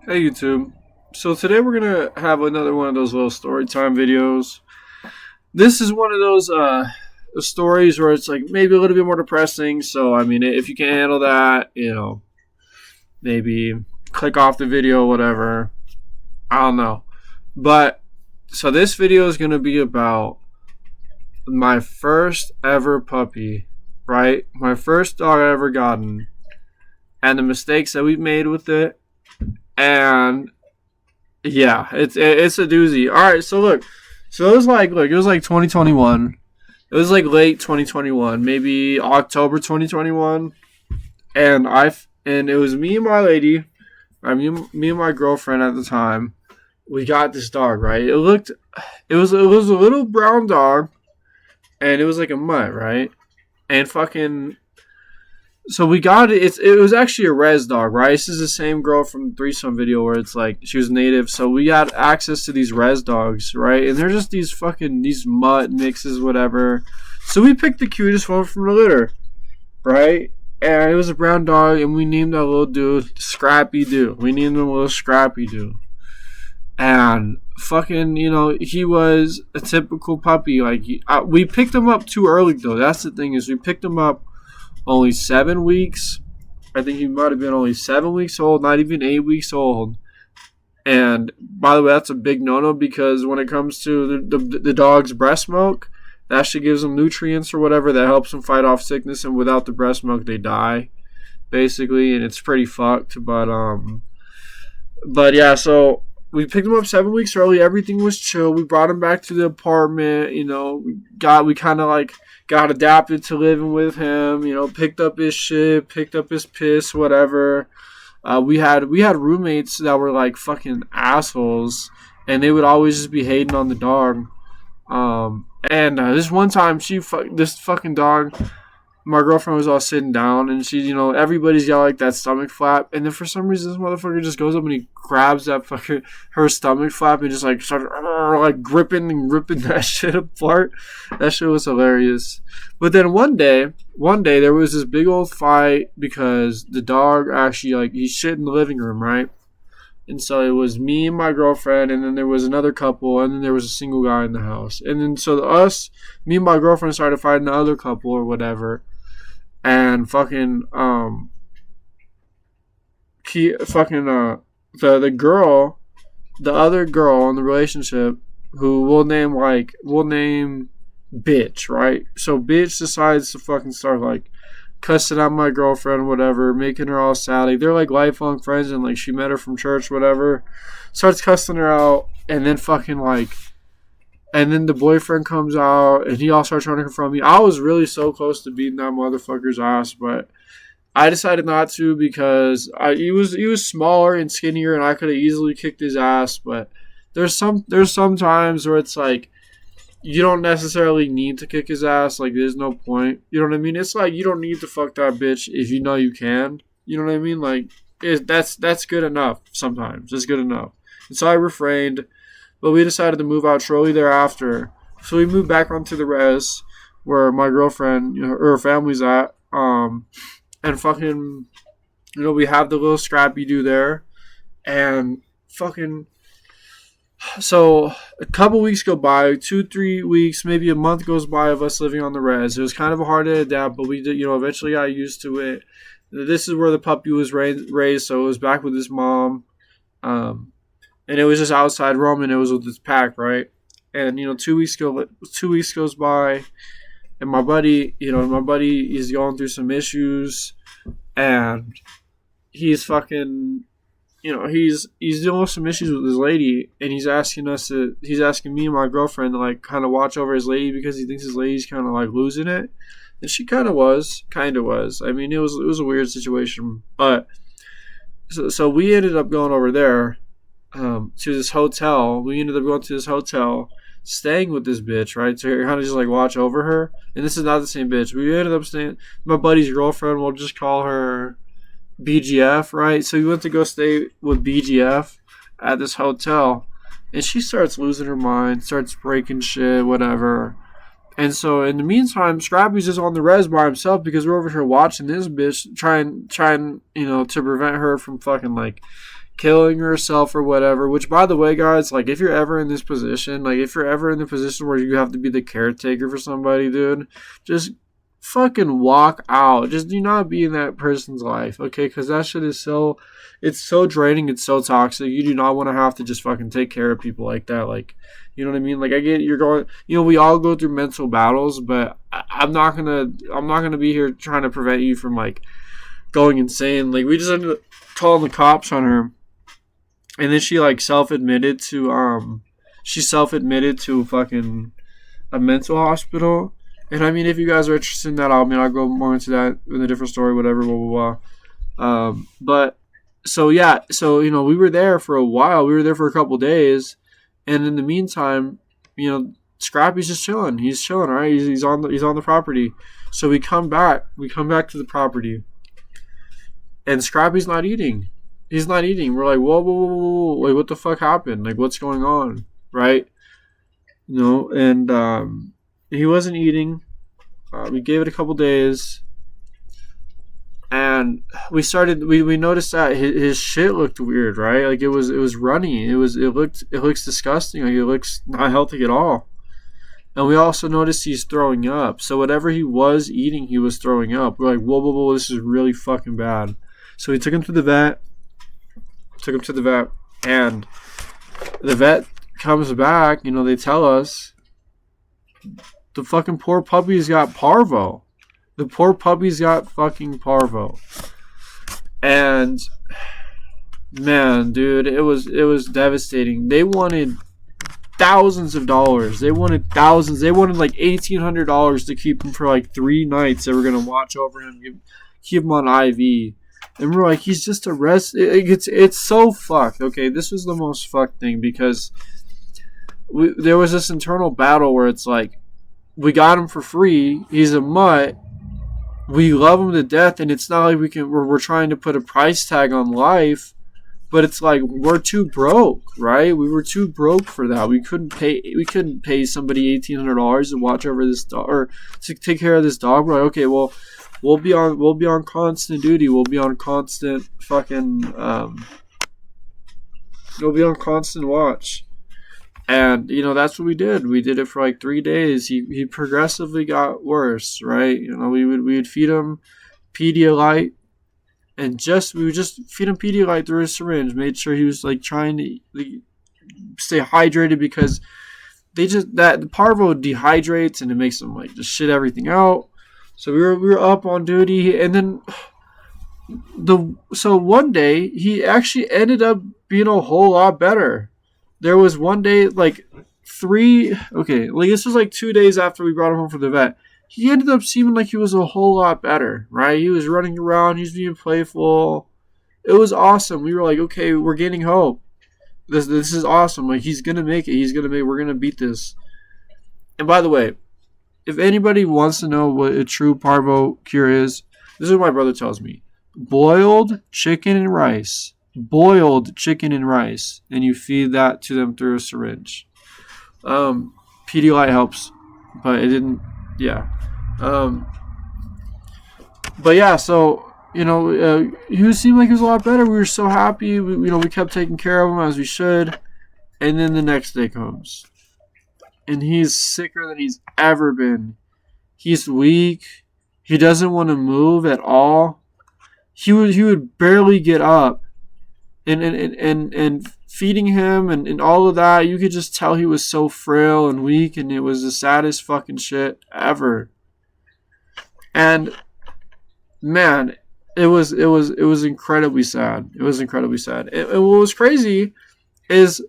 Hey YouTube. So today we're gonna have another one of those little story time videos. This is one of those stories where it's like maybe a little bit more depressing. So I mean, if you can handle that, maybe click off the video, whatever. I don't know. But so this video is gonna be about my first ever puppy, right? My first dog I ever gotten, and the mistakes that we've made with it, and yeah, it's a doozy. All right, so look, so it was like 2021. It was like late 2021, maybe October 2021, and it was me and my lady, me and my girlfriend at the time. We got this dog, right? It was a little brown dog, and it was like a mutt, right? And fucking So we got it. It was actually a res dog, right? This is the same girl from the threesome video where it's like she was native. So we got access to these res dogs, right? And they're just these mutt mixes, whatever. So we picked the cutest one from the litter, right? And it was a brown dog, and we named that little dude Scrappy Doo. We named him little Scrappy Doo. And fucking, he was a typical puppy. We picked him up too early though. That's the thing is we picked him up only 7 weeks. I think he might have been only 7 weeks old, not even 8 weeks old. And by the way, that's a big no-no because when it comes to the dog's breast milk, that actually gives them nutrients or whatever that helps them fight off sickness. And without the breast milk, they die, basically. And it's pretty fucked. But yeah, so we picked him up 7 weeks early. Everything was chill. We brought him back to the apartment. We kind of like got adapted to living with him. Picked up his shit, picked up his piss, whatever. We had roommates that were like fucking assholes, and they would always just be hating on the dog. And this one time, this fucking dog, my girlfriend was all sitting down, and everybody's got like that stomach flap, and then for some reason this motherfucker just goes up and he grabs that fucking her stomach flap and just like started like gripping and ripping that shit apart. That shit was hilarious. But then one day there was this big old fight because the dog actually like he shit in the living room, right? And so it was me and my girlfriend, and then there was another couple, and then there was a single guy in the house. And then me and my girlfriend started fighting the other couple or whatever. And fucking the girl, the other girl in the relationship, who we'll name bitch, right? So bitch decides to fucking start like cussing out my girlfriend, whatever, making her all sad. Like they're like lifelong friends, and like she met her from church, whatever. Starts cussing her out, and then the boyfriend comes out, and he all starts trying to confront me. I was really so close to beating that motherfucker's ass, but I decided not to because he was smaller and skinnier, and I could have easily kicked his ass. But there's some times where it's like you don't necessarily need to kick his ass. Like there's no point. You know what I mean? It's like you don't need to fuck that bitch if you know you can. You know what I mean? Like that's good enough. Sometimes it's good enough. And so I refrained. But we decided to move out shortly thereafter. So we moved back onto the res where my girlfriend, her family's at. And fucking, we have the little Scrappy Doo there. And fucking, so a couple weeks go by, 2-3 weeks, maybe a month goes by of us living on the res. It was kind of hard to adapt, but we did, eventually got used to it. This is where the puppy was raised, so it was back with his mom. And it was just outside roaming. It was with this pack, right? And 2 weeks goes by, and my buddy is going through some issues, and he's fucking, he's dealing with some issues with his lady, and he's asking me and my girlfriend to like kind of watch over his lady because he thinks his lady's kind of like losing it, and she kind of was. I mean, it was a weird situation, but so we ended up going over there. To this hotel. We ended up going to this hotel, staying with this bitch, right? To kind of just like watch over her. And this is not the same bitch. We ended up staying. My buddy's girlfriend, we'll just call her BGF, right? So we went to go stay with BGF at this hotel, and she starts losing her mind, starts breaking shit, whatever. And so in the meantime, Scrappy's just on the res by himself because we're over here watching this bitch trying, to prevent her from fucking like killing herself or whatever. Which, by the way, guys, like if you're ever in this position, like if you're ever in the position where you have to be the caretaker for somebody, dude, just fucking walk out. Just do not be in that person's life, okay? Because that shit is it's so draining. It's so toxic. You do not want to have to just fucking take care of people like that. Like, you know what I mean? Like, I get you're going. We all go through mental battles, but I'm not gonna be here trying to prevent you from like going insane. Like, we just ended up calling the cops on her, and then she like self-admitted to fucking a mental hospital. And I mean, if you guys are interested in that, I'll go more into that in a different story, whatever, blah, blah, blah. But, so yeah, we were there for a while. We were there for a couple days. And in the meantime, Scrappy's just chilling. He's chilling, right? He's on the property. So we come back to the property. And Scrappy's not eating. He's not eating. We're like, whoa, whoa, whoa, whoa. Like, what the fuck happened? Like, what's going on? Right? And, he wasn't eating. We gave it a couple days, and we noticed that his shit looked weird, right? Like it was runny. It looks disgusting. Like it looks not healthy at all. And we also noticed he's throwing up. So whatever he was eating, he was throwing up. We're like, whoa, whoa, whoa, this is really fucking bad. So we took him to the vet. And the vet comes back. They tell us the fucking poor puppy's got parvo. The poor puppy's got fucking parvo. And man, dude, it was devastating. They wanted thousands of dollars. They wanted thousands. They wanted like $1,800 to keep him for like 3 nights. They were gonna watch over him, keep him on IV. And we're like, he's just arrested. It's so fucked. Okay, this was the most fucked thing because there was this internal battle where it's like, we got him for free. He's a mutt. We love him to death, and it's not like we're trying to put a price tag on life, but it's like we're too broke, right? We were too broke for that. We couldn't pay somebody $1,800 to watch over this dog or to take care of this dog. We're like, okay, well, we'll be on constant duty. We'll be on constant fucking we'll be on constant watch. And, that's what we did. We did it for like 3 days. He progressively got worse, right? We would feed him Pedialyte, and we would just feed him Pedialyte through a syringe. Made sure he was like trying to stay hydrated because the parvo dehydrates and it makes him like just shit everything out. So we were up on duty, and then so one day he actually ended up being a whole lot better. There was one day, like this was like 2 days after we brought him home from the vet. He ended up seeming like he was a whole lot better, right? He was running around, he was being playful. It was awesome. We were like, okay, we're gaining hope. This is awesome. Like, he's gonna make it. We're gonna beat this. And by the way, if anybody wants to know what a true parvo cure is, this is what my brother tells me: boiled chicken and rice. And you feed that to them through a syringe. Pedialyte helps, but it didn't. Yeah. But yeah, so he seemed like he was a lot better. We were so happy. We kept taking care of him as we should. And then the next day comes, and he's sicker than he's ever been. He's weak. He doesn't want to move at all. He would barely get up. And feeding him and all of that, you could just tell he was so frail and weak, and it was the saddest fucking shit ever. And man, it was incredibly sad. It was incredibly sad. And what was crazy was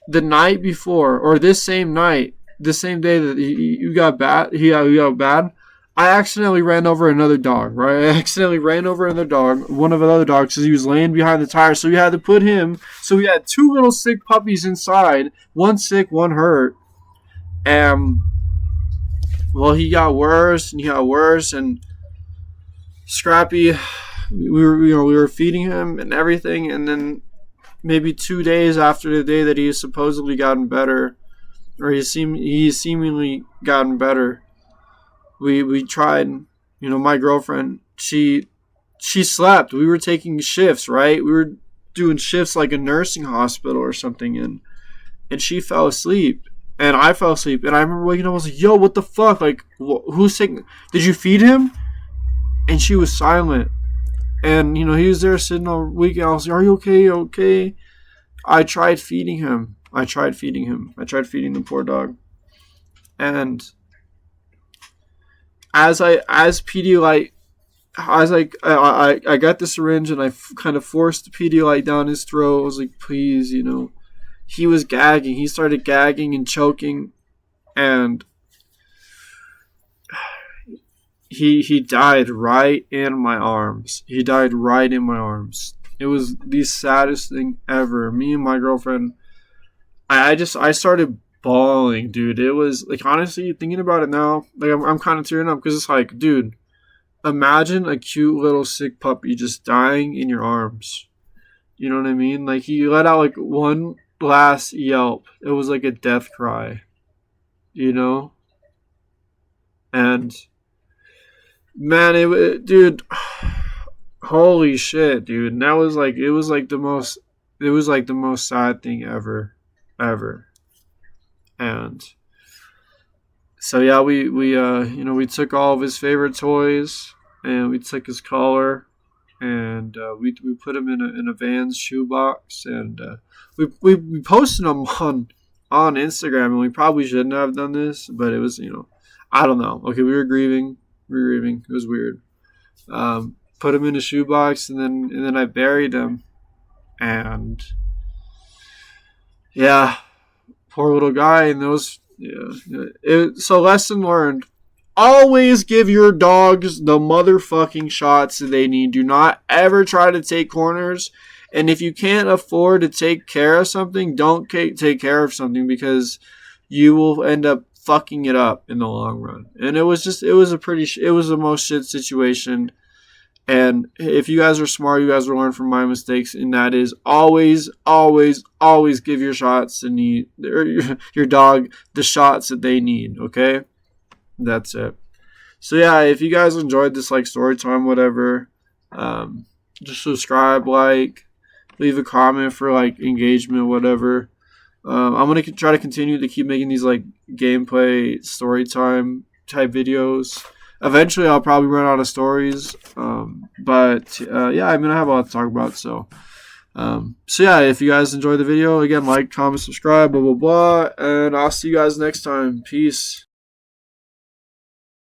the night before, or this same night, the same day that he got bad. I accidentally ran over another dog, right? I accidentally ran over another dog, one of the other dogs, because he was laying behind the tire. So we had to put him. So we had 2 little sick puppies inside. One sick, one hurt. And, well, he got worse, and Scrappy, we were feeding him and everything. And then maybe 2 days after the day that he has supposedly gotten better, or he's seemingly gotten better. We tried, my girlfriend, she slept. We were taking shifts, right? We were doing shifts like a nursing hospital or something, and she fell asleep. And I fell asleep. And I remember waking up, I was like, yo, what the fuck? Like, who's taking... Did you feed him? And she was silent. And, he was there sitting all weekend. I was like, are you okay? Okay. I tried feeding him. I tried feeding the poor dog. And as Pedialyte... I got the syringe and I kind of forced the Pedialyte down his throat. I was like, please, He was gagging. He started gagging and choking, and he died right in my arms. It was the saddest thing ever. Me and my girlfriend, I started bawling, dude. It was like, honestly, thinking about it now, like I'm kind of tearing up because it's like, dude, imagine a cute little sick puppy just dying in your arms. You know what I mean? Like, he let out like one last yelp. It was like a death cry, and man, dude, holy shit, dude. And that was like, it was like the most sad thing ever. And so yeah, we took all of his favorite toys, and we took his collar, and we put him in a Vans shoebox, and we posted them on Instagram, and we probably shouldn't have done this, but it was, I don't know. Okay, we were grieving. It was weird. Put him in a shoebox, and then I buried him, and yeah, poor little guy. And those, so lesson learned. Always give your dogs the motherfucking shots that they need. Do not ever try to take corners. And if you can't afford to take care of something, don't take care of something, because you will end up fucking it up in the long run. And it was the most shit situation. And if you guys are smart, you guys will learn from my mistakes. And that is always, always, always give your your dog the shots that they need. Okay? That's it. So yeah, if you guys enjoyed this, like, story time, whatever, just subscribe, leave a comment for like engagement, whatever. I'm gonna try to continue to keep making these like gameplay story time type videos. Eventually, I'll probably run out of stories, but yeah, I have a lot to talk about. So yeah, if you guys enjoyed the video, again, like, comment, subscribe, blah blah blah, and I'll see you guys next time. Peace.